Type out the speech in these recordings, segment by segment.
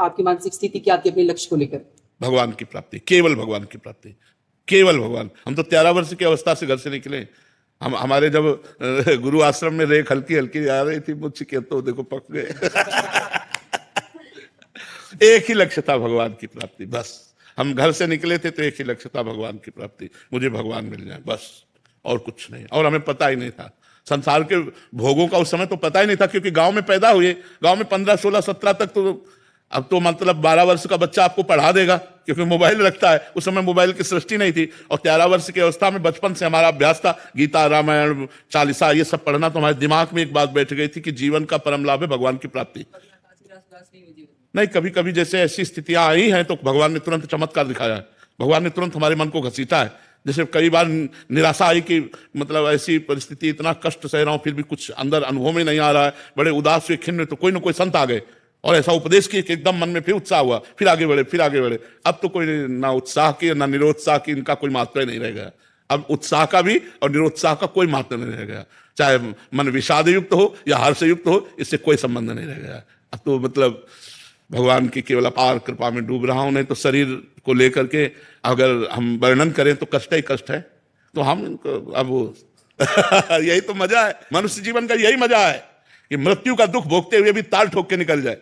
आपकी मानसिक स्थिति क्या थी अपने लक्ष्य को लेकर? भगवान की प्राप्ति, केवल भगवान की प्राप्ति, केवल भगवान। हम तो 13 वर्ष की अवस्था से घर से निकले। हम हमारे जब गुरु आश्रम में रेख हल्की हल्की आ रही थी मुझसे के तो देखो पक गए। एक ही लक्ष्य था भगवान की प्राप्ति, बस। हम घर से निकले थे तो एक ही लक्ष्य था भगवान की प्राप्ति, मुझे भगवान मिल जाए बस, और कुछ नहीं। और हमें पता ही नहीं था संसार के भोगों का, उस समय तो पता ही नहीं था, क्योंकि गांव में पैदा हुए। गांव में 15, 16, 17 तक तो, अब तो मतलब 12 वर्ष का बच्चा आपको पढ़ा देगा क्योंकि मोबाइल रखता है। उस समय मोबाइल की सृष्टि नहीं थी। और 13 वर्ष की अवस्था में बचपन से हमारा अभ्यास था गीता, रामायण, चालीसा, ये सब पढ़ना। तो हमारे दिमाग में एक बात बैठ गई थी कि जीवन का परम लाभ है भगवान की प्राप्ति। नहीं, कभी कभी जैसे ऐसी स्थितियां आई हैं तो भगवान ने तुरंत चमत्कार दिखाया है। भगवान ने तुरंत हमारे मन को घसीटा है। जैसे कई बार निराशा आई कि मतलब ऐसी परिस्थिति, इतना कष्ट सह रहा हूं फिर भी कुछ अंदर अनुभव में नहीं आ रहा है, बड़े उदास हुए, खिन्न, तो कोई ना कोई संत आ गए और ऐसा उपदेश किए कि एकदम मन में फिर उत्साह हुआ, फिर आगे बढ़े, फिर आगे बढ़े। अब तो कोई ना उत्साह की ना निरोत्साह की, इनका कोई मात्रा नहीं रह गया। अब उत्साह का भी और निरोत्साह का कोई मात्रा नहीं रह गया। चाहे मन विषाद युक्त हो या हर्ष युक्त हो, इससे कोई संबंध नहीं रह गया। अब तो मतलब भगवान की केवल अपार कृपा में डूब रहा हूं। नहीं तो शरीर को लेकर के अगर हम वर्णन करें तो कष्ट ही कष्ट है। तो हम अब यही तो मजा है मनुष्य जीवन का, यही मजा है कि मृत्यु का दुख भोगते हुए भी ताल ठोक के निकल जाए,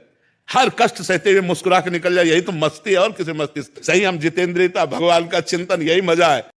हर कष्ट सहते हुए मुस्कुरा के निकल जाए। यही तो मस्ती है, और किसी मस्ती। सही हम जितेंद्रियता, भगवान का चिंतन, यही मजा है।